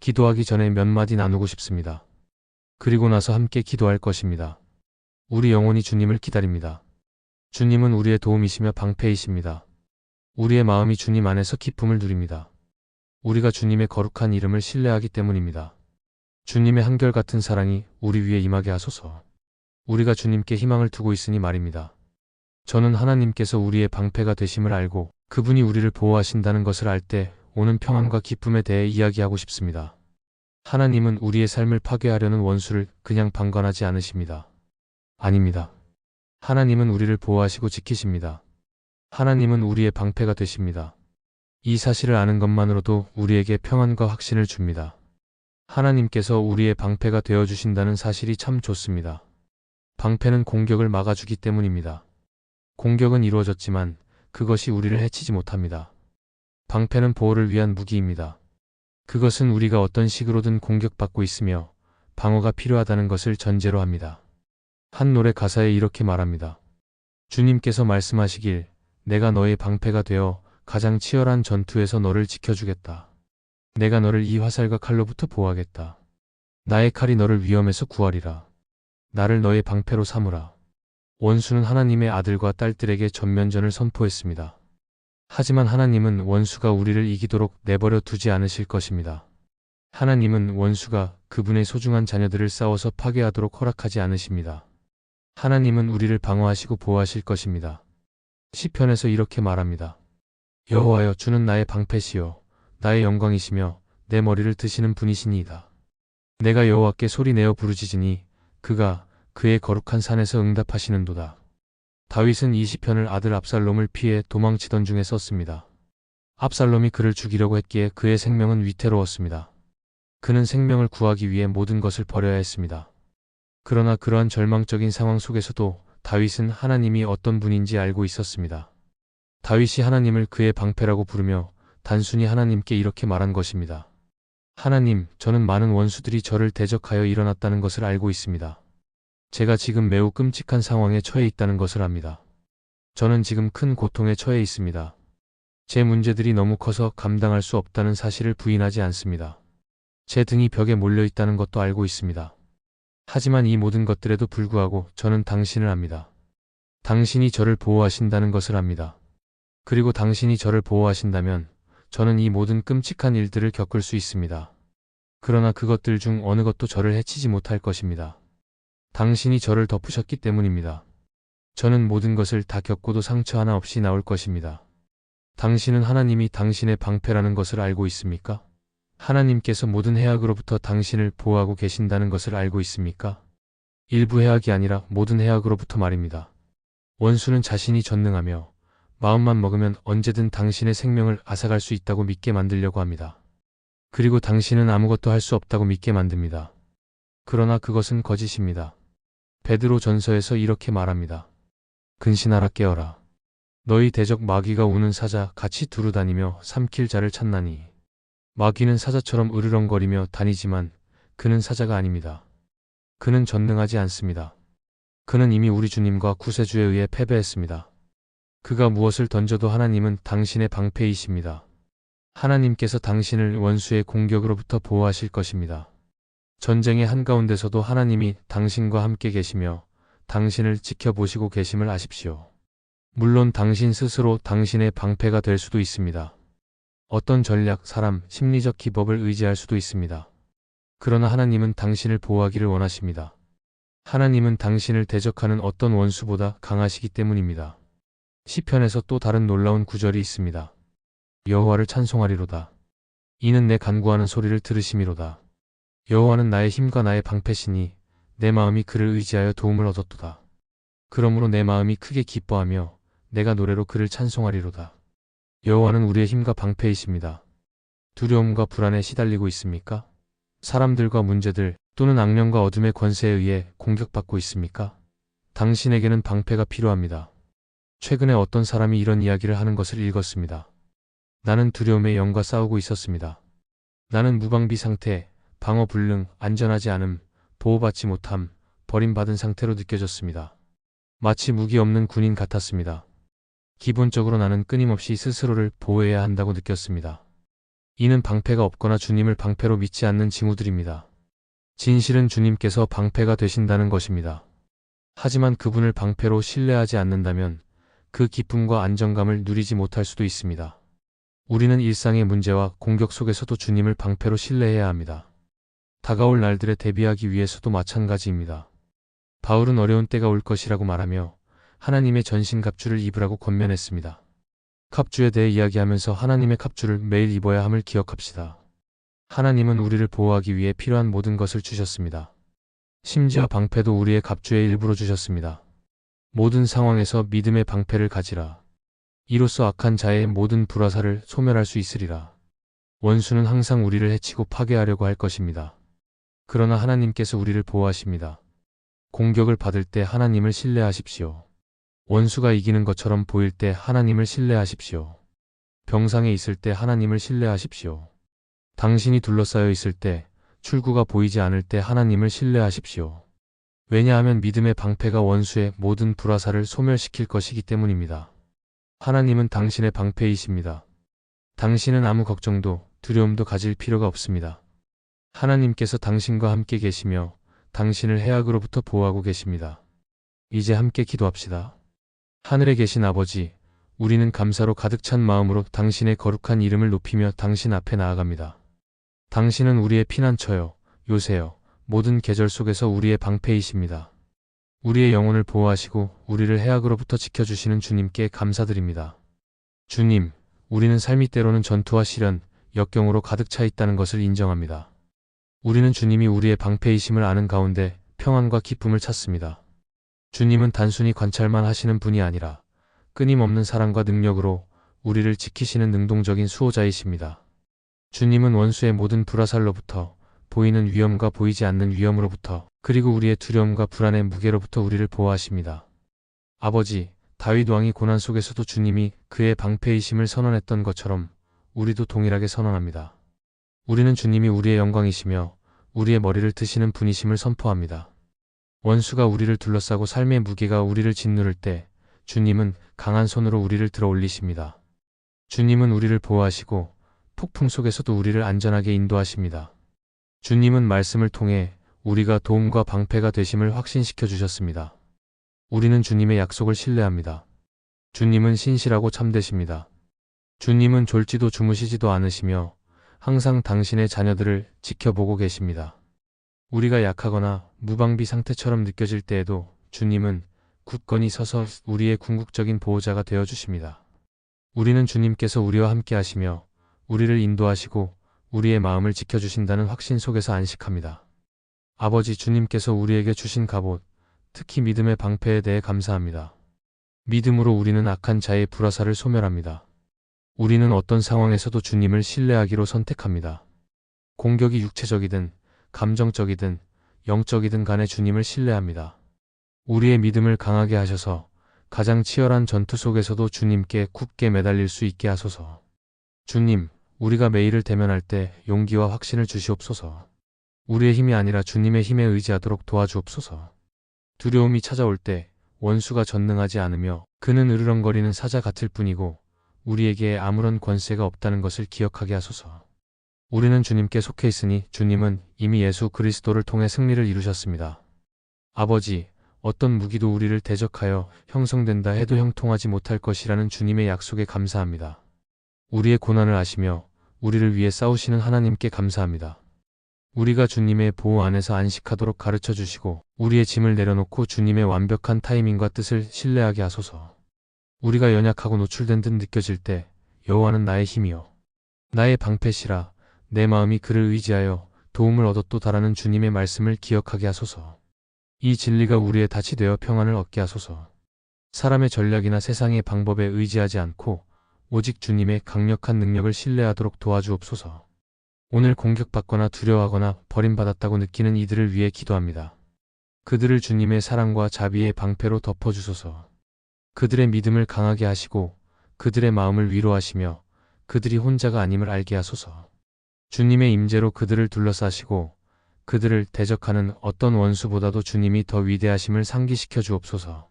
기도하기 전에 몇 마디 나누고 싶습니다. 그리고 나서 함께 기도할 것입니다. 우리 영혼이 주님을 기다립니다. 주님은 우리의 도움이시며 방패이십니다. 우리의 마음이 주님 안에서 기쁨을 누립니다. 우리가 주님의 거룩한 이름을 신뢰하기 때문입니다. 주님의 한결같은 사랑이 우리 위에 임하게 하소서. 우리가 주님께 희망을 두고 있으니 말입니다. 저는 하나님께서 우리의 방패가 되심을 알고 그분이 우리를 보호하신다는 것을 알 때 오는 평안과 기쁨에 대해 이야기하고 싶습니다. 하나님은 우리의 삶을 파괴하려는 원수를 그냥 방관하지 않으십니다. 아닙니다. 하나님은 우리를 보호하시고 지키십니다. 하나님은 우리의 방패가 되십니다. 이 사실을 아는 것만으로도 우리에게 평안과 확신을 줍니다. 하나님께서 우리의 방패가 되어주신다는 사실이 참 좋습니다. 방패는 공격을 막아주기 때문입니다. 공격은 이루어졌지만 그것이 우리를 해치지 못합니다. 방패는 보호를 위한 무기입니다. 그것은 우리가 어떤 식으로든 공격받고 있으며 방어가 필요하다는 것을 전제로 합니다. 한 노래 가사에 이렇게 말합니다. 주님께서 말씀하시길 내가 너의 방패가 되어 가장 치열한 전투에서 너를 지켜주겠다. 내가 너를 이 화살과 칼로부터 보호하겠다. 나의 칼이 너를 위험에서 구하리라. 나를 너의 방패로 삼으라. 원수는 하나님의 아들과 딸들에게 전면전을 선포했습니다. 하지만 하나님은 원수가 우리를 이기도록 내버려 두지 않으실 것입니다. 하나님은 원수가 그분의 소중한 자녀들을 싸워서 파괴하도록 허락하지 않으십니다. 하나님은 우리를 방어하시고 보호하실 것입니다. 시편에서 이렇게 말합니다. 여호와여, 주는 나의 방패시요 나의 영광이시며 내 머리를 드시는 분이시니이다. 내가 여호와께 소리내어 부르짖으니 그가 그의 거룩한 산에서 응답하시는도다. 다윗은 이 시편을 아들 압살롬을 피해 도망치던 중에 썼습니다. 압살롬이 그를 죽이려고 했기에 그의 생명은 위태로웠습니다. 그는 생명을 구하기 위해 모든 것을 버려야 했습니다. 그러나 그러한 절망적인 상황 속에서도 다윗은 하나님이 어떤 분인지 알고 있었습니다. 다윗이 하나님을 그의 방패라고 부르며 단순히 하나님께 이렇게 말한 것입니다. 하나님, 저는 많은 원수들이 저를 대적하여 일어났다는 것을 알고 있습니다. 제가 지금 매우 끔찍한 상황에 처해 있다는 것을 압니다. 저는 지금 큰 고통에 처해 있습니다. 제 문제들이 너무 커서 감당할 수 없다는 사실을 부인하지 않습니다. 제 등이 벽에 몰려 있다는 것도 알고 있습니다. 하지만 이 모든 것들에도 불구하고 저는 당신을 압니다. 당신이 저를 보호하신다는 것을 압니다. 그리고 당신이 저를 보호하신다면 저는 이 모든 끔찍한 일들을 겪을 수 있습니다. 그러나 그것들 중 어느 것도 저를 해치지 못할 것입니다. 당신이 저를 덮으셨기 때문입니다. 저는 모든 것을 다 겪고도 상처 하나 없이 나올 것입니다. 당신은 하나님이 당신의 방패라는 것을 알고 있습니까? 하나님께서 모든 해악으로부터 당신을 보호하고 계신다는 것을 알고 있습니까? 일부 해악이 아니라 모든 해악으로부터 말입니다. 원수는 자신이 전능하며 마음만 먹으면 언제든 당신의 생명을 앗아갈 수 있다고 믿게 만들려고 합니다. 그리고 당신은 아무것도 할 수 없다고 믿게 만듭니다. 그러나 그것은 거짓입니다. 베드로 전서에서 이렇게 말합니다. 근신하라, 깨어라. 너희 대적 마귀가 우는 사자 같이 두루다니며 삼킬 자를 찾나니. 마귀는 사자처럼 으르렁거리며 다니지만 그는 사자가 아닙니다. 그는 전능하지 않습니다. 그는 이미 우리 주님과 구세주에 의해 패배했습니다. 그가 무엇을 던져도 하나님은 당신의 방패이십니다. 하나님께서 당신을 원수의 공격으로부터 보호하실 것입니다. 전쟁의 한가운데서도 하나님이 당신과 함께 계시며 당신을 지켜보시고 계심을 아십시오. 물론 당신 스스로 당신의 방패가 될 수도 있습니다. 어떤 전략, 사람, 심리적 기법을 의지할 수도 있습니다. 그러나 하나님은 당신을 보호하기를 원하십니다. 하나님은 당신을 대적하는 어떤 원수보다 강하시기 때문입니다. 시편에서 또 다른 놀라운 구절이 있습니다. 여호와를 찬송하리로다. 이는 내 간구하는 소리를 들으심이로다. 여호와는 나의 힘과 나의 방패시니 내 마음이 그를 의지하여 도움을 얻었도다. 그러므로 내 마음이 크게 기뻐하며 내가 노래로 그를 찬송하리로다. 여호와는 우리의 힘과 방패이십니다. 두려움과 불안에 시달리고 있습니까? 사람들과 문제들 또는 악령과 어둠의 권세에 의해 공격받고 있습니까? 당신에게는 방패가 필요합니다. 최근에 어떤 사람이 이런 이야기를 하는 것을 읽었습니다. 나는 두려움의 영과 싸우고 있었습니다. 나는 무방비 상태, 방어 불능, 안전하지 않음, 보호받지 못함, 버림받은 상태로 느껴졌습니다. 마치 무기 없는 군인 같았습니다. 기본적으로 나는 끊임없이 스스로를 보호해야 한다고 느꼈습니다. 이는 방패가 없거나 주님을 방패로 믿지 않는 징후들입니다. 진실은 주님께서 방패가 되신다는 것입니다. 하지만 그분을 방패로 신뢰하지 않는다면 그 기쁨과 안정감을 누리지 못할 수도 있습니다. 우리는 일상의 문제와 공격 속에서도 주님을 방패로 신뢰해야 합니다. 다가올 날들에 대비하기 위해서도 마찬가지입니다. 바울은 어려운 때가 올 것이라고 말하며 하나님의 전신갑주를 입으라고 권면했습니다. 갑주에 대해 이야기하면서 하나님의 갑주를 매일 입어야 함을 기억합시다. 하나님은 우리를 보호하기 위해 필요한 모든 것을 주셨습니다. 심지어 방패도 우리의 갑주의 일부로 주셨습니다. 모든 상황에서 믿음의 방패를 가지라. 이로써 악한 자의 모든 불화살을 소멸할 수 있으리라. 원수는 항상 우리를 해치고 파괴하려고 할 것입니다. 그러나 하나님께서 우리를 보호하십니다. 공격을 받을 때 하나님을 신뢰하십시오. 원수가 이기는 것처럼 보일 때 하나님을 신뢰하십시오. 병상에 있을 때 하나님을 신뢰하십시오. 당신이 둘러싸여 있을 때, 출구가 보이지 않을 때 하나님을 신뢰하십시오. 왜냐하면 믿음의 방패가 원수의 모든 불화살을 소멸시킬 것이기 때문입니다. 하나님은 당신의 방패이십니다. 당신은 아무 걱정도 두려움도 가질 필요가 없습니다. 하나님께서 당신과 함께 계시며 당신을 해악으로부터 보호하고 계십니다. 이제 함께 기도합시다. 하늘에 계신 아버지, 우리는 감사로 가득 찬 마음으로 당신의 거룩한 이름을 높이며 당신 앞에 나아갑니다. 당신은 우리의 피난처요, 요새요, 모든 계절 속에서 우리의 방패이십니다. 우리의 영혼을 보호하시고 우리를 해악으로부터 지켜주시는 주님께 감사드립니다. 주님, 우리는 삶이 때로는 전투와 시련, 역경으로 가득 차 있다는 것을 인정합니다. 우리는 주님이 우리의 방패이심을 아는 가운데 평안과 기쁨을 찾습니다. 주님은 단순히 관찰만 하시는 분이 아니라 끊임없는 사랑과 능력으로 우리를 지키시는 능동적인 수호자이십니다. 주님은 원수의 모든 불화살로부터, 보이는 위험과 보이지 않는 위험으로부터, 그리고 우리의 두려움과 불안의 무게로부터 우리를 보호하십니다. 아버지, 다윗 왕이 고난 속에서도 주님이 그의 방패이심을 선언했던 것처럼 우리도 동일하게 선언합니다. 우리는 주님이 우리의 영광이시며 우리의 머리를 드시는 분이심을 선포합니다. 원수가 우리를 둘러싸고 삶의 무게가 우리를 짓누를 때 주님은 강한 손으로 우리를 들어 올리십니다. 주님은 우리를 보호하시고 폭풍 속에서도 우리를 안전하게 인도하십니다. 주님은 말씀을 통해 우리가 도움과 방패가 되심을 확신시켜 주셨습니다. 우리는 주님의 약속을 신뢰합니다. 주님은 신실하고 참되십니다. 주님은 졸지도 주무시지도 않으시며 항상 당신의 자녀들을 지켜보고 계십니다. 우리가 약하거나 무방비 상태처럼 느껴질 때에도 주님은 굳건히 서서 우리의 궁극적인 보호자가 되어 주십니다. 우리는 주님께서 우리와 함께 하시며 우리를 인도하시고 우리의 마음을 지켜주신다는 확신 속에서 안식합니다. 아버지, 주님께서 우리에게 주신 갑옷, 특히 믿음의 방패에 대해 감사합니다. 믿음으로 우리는 악한 자의 불화살을 소멸합니다. 우리는 어떤 상황에서도 주님을 신뢰하기로 선택합니다. 공격이 육체적이든 감정적이든 영적이든 간에 주님을 신뢰합니다. 우리의 믿음을 강하게 하셔서 가장 치열한 전투 속에서도 주님께 굳게 매달릴 수 있게 하소서. 주님, 우리가 매일을 대면할 때 용기와 확신을 주시옵소서. 우리의 힘이 아니라 주님의 힘에 의지하도록 도와주옵소서. 두려움이 찾아올 때 원수가 전능하지 않으며 그는 으르렁거리는 사자 같을 뿐이고 우리에게 아무런 권세가 없다는 것을 기억하게 하소서. 우리는 주님께 속해 있으니 주님은 이미 예수 그리스도를 통해 승리를 이루셨습니다. 아버지, 어떤 무기도 우리를 대적하여 형성된다 해도 형통하지 못할 것이라는 주님의 약속에 감사합니다. 우리의 고난을 아시며 우리를 위해 싸우시는 하나님께 감사합니다. 우리가 주님의 보호 안에서 안식하도록 가르쳐 주시고 우리의 짐을 내려놓고 주님의 완벽한 타이밍과 뜻을 신뢰하게 하소서. 우리가 연약하고 노출된 듯 느껴질 때 여호와는 나의 힘이요 나의 방패시라. 내 마음이 그를 의지하여 도움을 얻었도다라는 주님의 말씀을 기억하게 하소서. 이 진리가 우리의 닻이 되어 평안을 얻게 하소서. 사람의 전략이나 세상의 방법에 의지하지 않고 오직 주님의 강력한 능력을 신뢰하도록 도와주옵소서. 오늘 공격받거나 두려워하거나 버림받았다고 느끼는 이들을 위해 기도합니다. 그들을 주님의 사랑과 자비의 방패로 덮어주소서. 그들의 믿음을 강하게 하시고 그들의 마음을 위로하시며 그들이 혼자가 아님을 알게 하소서. 주님의 임재로 그들을 둘러싸시고 그들을 대적하는 어떤 원수보다도 주님이 더 위대하심을 상기시켜 주옵소서.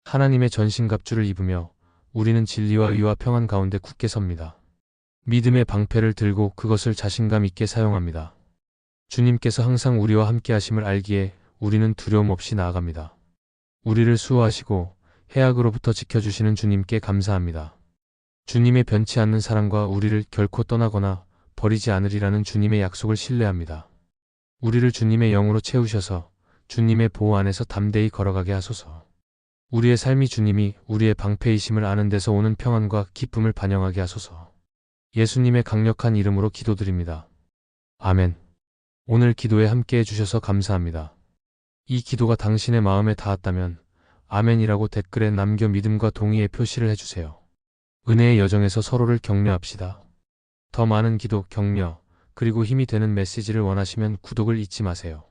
하나님의 전신갑주를 입으며 우리는 진리와 의와 평안 가운데 굳게 섭니다. 믿음의 방패를 들고 그것을 자신감 있게 사용합니다. 주님께서 항상 우리와 함께 하심을 알기에 우리는 두려움 없이 나아갑니다. 우리를 수호하시고 해악으로부터 지켜주시는 주님께 감사합니다. 주님의 변치 않는 사랑과 우리를 결코 떠나거나 버리지 않으리라는 주님의 약속을 신뢰합니다. 우리를 주님의 영으로 채우셔서 주님의 보호 안에서 담대히 걸어가게 하소서. 우리의 삶이 주님이 우리의 방패이심을 아는 데서 오는 평안과 기쁨을 반영하게 하소서. 예수님의 강력한 이름으로 기도드립니다. 아멘. 오늘 기도에 함께 해주셔서 감사합니다. 이 기도가 당신의 마음에 닿았다면 아멘이라고 댓글에 남겨 믿음과 동의의 표시를 해주세요. 은혜의 여정에서 서로를 격려합시다. 더 많은 기도, 격려, 그리고 힘이 되는 메시지를 원하시면 구독을 잊지 마세요.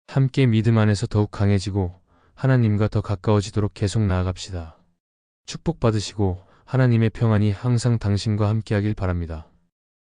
함께 믿음 안에서 더욱 강해지고 하나님과 더 가까워지도록 계속 나아갑시다. 축복받으시고 하나님의 평안이 항상 당신과 함께하길 바랍니다.